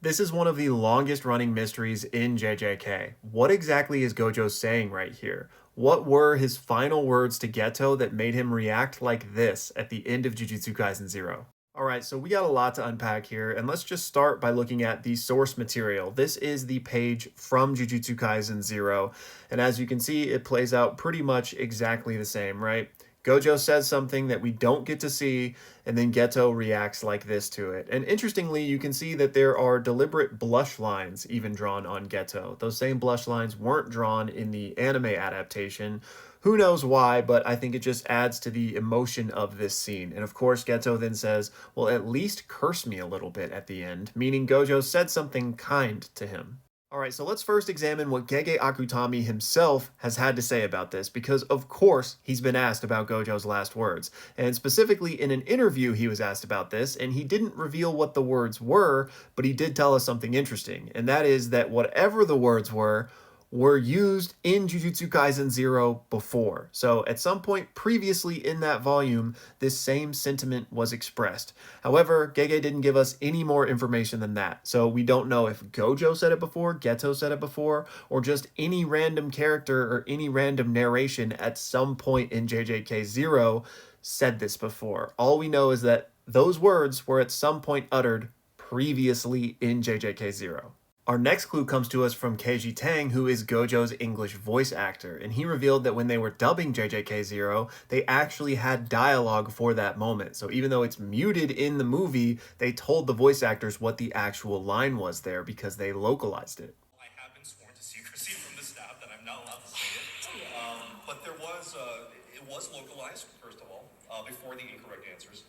This is one of the longest running mysteries in JJK. What exactly is Gojo saying right here? What were his final words to Geto that made him react like this at the end of Jujutsu Kaisen 0? Alright, so we got a lot to unpack here, and let's just start by looking at the source material. This is the page from Jujutsu Kaisen 0, and as you can see, it plays out pretty much exactly the same, right? Gojo says something that we don't get to see, and then Geto reacts like this to it. And interestingly, you can see that there are deliberate blush lines even drawn on Geto. Those same blush lines weren't drawn in the anime adaptation. Who knows why, but I think it just adds to the emotion of this scene. And of course, Geto then says, well, at least curse me a little bit at the end, meaning Gojo said something kind to him. All right, so let's first examine what Gege Akutami himself has had to say about this, because of course he's been asked about Gojo's last words. And specifically in an interview he was asked about this, and he didn't reveal what the words were, but he did tell us something interesting. And that is that whatever the words were used in Jujutsu Kaisen 0 before. So at some point previously in that volume, this same sentiment was expressed. However, Gege didn't give us any more information than that. So we don't know if Gojo said it before, Geto said it before, or just any random character or any random narration at some point in JJK 0 said this before. All we know is that those words were at some point uttered previously in JJK 0. Our next clue comes to us from Keiji Tang, who is Gojo's English voice actor, and he revealed that when they were dubbing JJK 0, they actually had dialogue for that moment. So even though it's muted in the movie, they told the voice actors what the actual line was there because they localized it. I have been sworn to secrecy from the staff that I'm not allowed to say it. But it was localized, first of all, before the incorrect answers.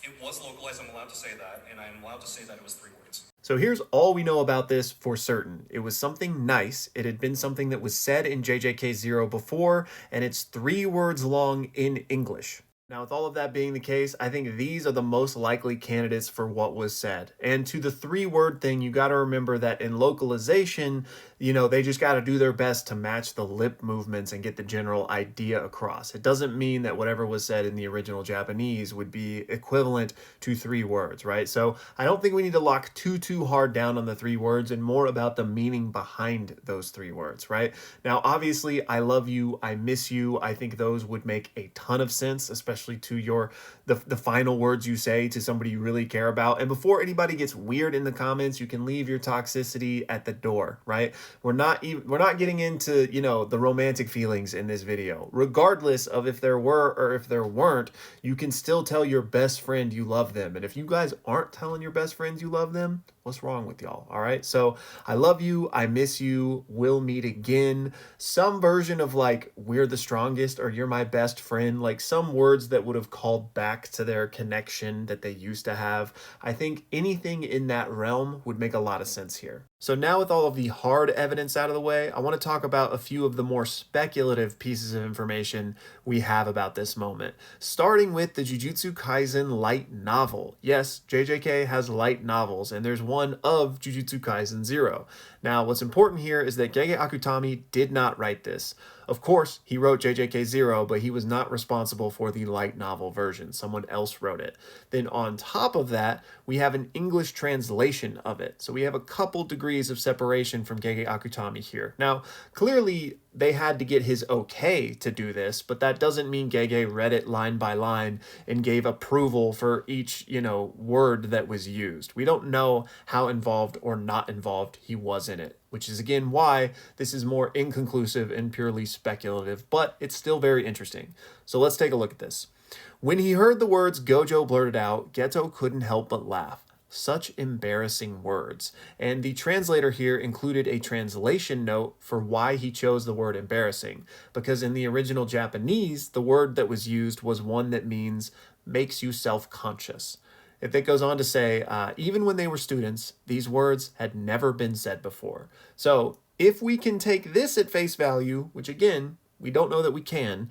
It was localized, I'm allowed to say that, and I'm allowed to say that it was 3 words. So here's all we know about this for certain. It was something nice. It had been something that was said in JJK 0 before, and it's 3 words long in English. Now, with all of that being the case, I think these are the most likely candidates for what was said. And to the 3-word thing, you got to remember that in localization, they just got to do their best to match the lip movements and get the general idea across. It doesn't mean that whatever was said in the original Japanese would be equivalent to 3 words, right? So I don't think we need to lock too hard down on the 3 words and more about the meaning behind those 3 words, right? Now, obviously, I love you, I miss you. I think those would make a ton of sense, especially to the final words you say to somebody you really care about. And before anybody gets weird in the comments, you can leave your toxicity at the door, right? We're not getting into, the romantic feelings in this video. Regardless of if there were or if there weren't, you can still tell your best friend you love them. And if you guys aren't telling your best friends you love them, what's wrong with y'all? All right. So I love you. I miss you. We'll meet again. Some version of like, we're the strongest or you're my best friend, like some words that would have called back to their connection that they used to have. I think anything in that realm would make a lot of sense here. So now with all of the hard evidence out of the way, I want to talk about a few of the more speculative pieces of information we have about this moment. Starting with the Jujutsu Kaisen light novel. Yes, JJK has light novels, and there's one of Jujutsu Kaisen 0. Now, what's important here is that Gege Akutami did not write this. Of course, he wrote JJK 0, but he was not responsible for the light novel version. Someone else wrote it. Then on top of that, we have an English translation of it. So we have a couple degrees of separation from Gege Akutami here. Now, clearly, they had to get his okay to do this, but that doesn't mean Gege read it line by line and gave approval for each, word that was used. We don't know how involved or not involved he was in it, which is again why this is more inconclusive and purely speculative, but it's still very interesting. So let's take a look at this. When he heard the words Gojo blurted out, Geto couldn't help but laugh. Such embarrassing words. And the translator here included a translation note for why he chose the word embarrassing, because in the original Japanese, the word that was used was one that means makes you self-conscious. It goes on to say, even when they were students, these words had never been said before. So if we can take this at face value, which again, we don't know that we can,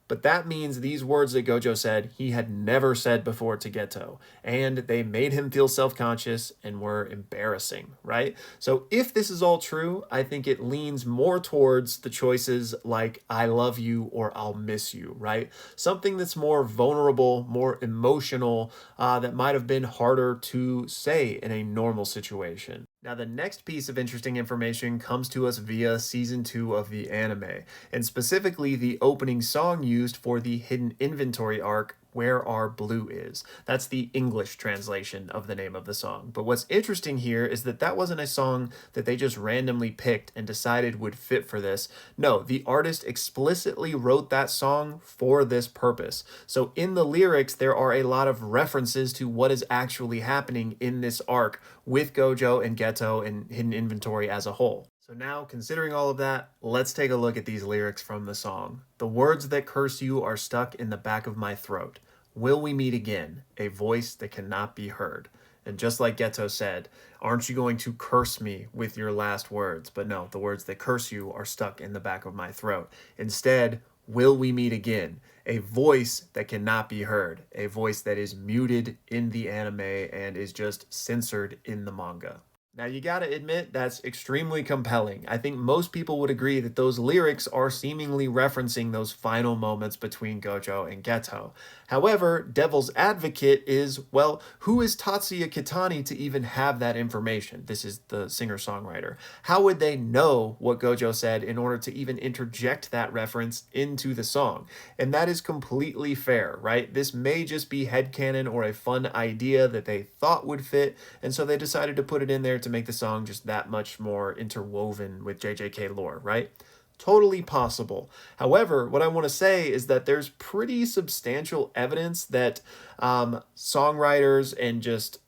but that means these words that Gojo said he had never said before to Geto, and they made him feel self-conscious and were embarrassing, right? So if this is all true, I think it leans more towards the choices like I love you or I'll miss you, right? Something that's more vulnerable, more emotional, that might have been harder to say in a normal situation. Now, the next piece of interesting information comes to us via season 2 of the anime, and specifically the opening song used for the hidden inventory arc, Where Our Blue Is. That's the English translation of the name of the song. But what's interesting here is that that wasn't a song that they just randomly picked and decided would fit for this. No, the artist explicitly wrote that song for this purpose. So in the lyrics, there are a lot of references to what is actually happening in this arc with Gojo and Geto and Hidden Inventory as a whole. So now, considering all of that, let's take a look at these lyrics from the song. The words that curse you are stuck in the back of my throat. Will we meet again? A voice that cannot be heard. And just like Geto said, aren't you going to curse me with your last words? But no, the words that curse you are stuck in the back of my throat. Instead, will we meet again? A voice that cannot be heard. A voice that is muted in the anime and is just censored in the manga. Now, you gotta admit, that's extremely compelling. I think most people would agree that those lyrics are seemingly referencing those final moments between Gojo and Geto. However, Devil's Advocate is, well, who is Tatsuya Kitani to even have that information? This is the singer-songwriter. How would they know what Gojo said in order to even interject that reference into the song? And that is completely fair, right? This may just be headcanon or a fun idea that they thought would fit, and so they decided to put it in there to make the song just that much more interwoven with JJK lore, right? Totally possible. However, what I want to say is that there's pretty substantial evidence that songwriters and just,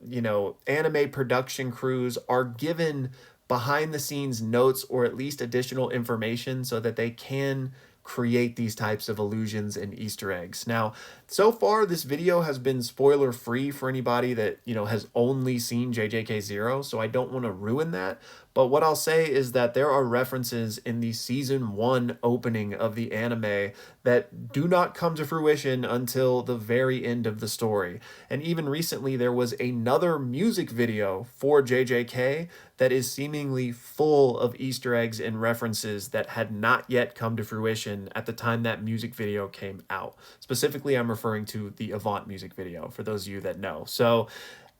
anime production crews are given behind the scenes notes or at least additional information so that they can create these types of illusions and Easter eggs. Now, so far, this video has been spoiler free for anybody that, has only seen JJK0, so I don't want to ruin that. But what I'll say is that there are references in the season 1 opening of the anime that do not come to fruition until the very end of the story. And even recently, there was another music video for JJK that is seemingly full of Easter eggs and references that had not yet come to fruition at the time that music video came out. Specifically, I'm referring to the Avant music video, for those of you that know. So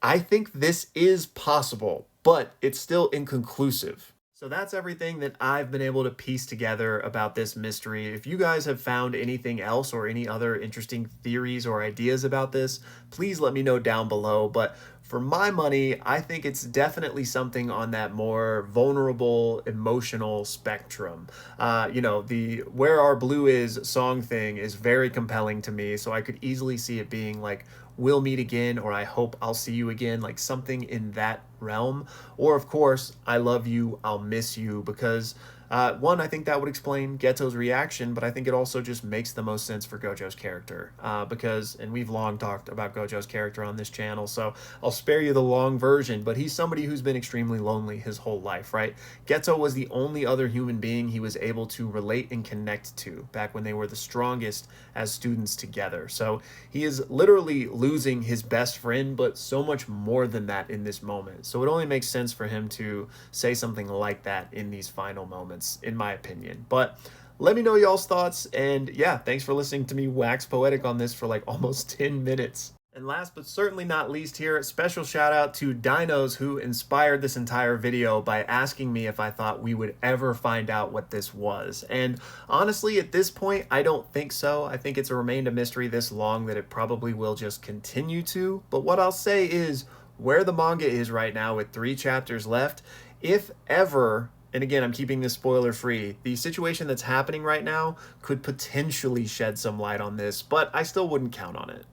I think this is possible, but it's still inconclusive. So that's everything that I've been able to piece together about this mystery. If you guys have found anything else or any other interesting theories or ideas about this, please let me know down below. But for my money, I think it's definitely something on that more vulnerable, emotional spectrum. The Where Our Blue Is song thing is very compelling to me, so I could easily see it being like, we'll meet again, or I hope I'll see you again, like something in that realm. Or of course, I love you, I'll miss you, because one, I think that would explain Geto's reaction, but I think it also just makes the most sense for Gojo's character, and we've long talked about Gojo's character on this channel, so I'll spare you the long version, but he's somebody who's been extremely lonely his whole life, right? Geto was the only other human being he was able to relate and connect to back when they were the strongest as students together. So he is literally losing his best friend, but so much more than that in this moment. So it only makes sense for him to say something like that in these final moments, in my opinion. But let me know y'all's thoughts, and yeah, thanks for listening to me wax poetic on this for like almost 10 minutes. And last but certainly not least here, special shout out to Dinos, who inspired this entire video by asking me if I thought we would ever find out what this was. And honestly, at this point, I don't think so. I think it's remained a mystery this long that it probably will just continue to. But what I'll say is, where the manga is right now with 3 chapters left, if ever, and again, I'm keeping this spoiler free, the situation that's happening right now could potentially shed some light on this, but I still wouldn't count on it.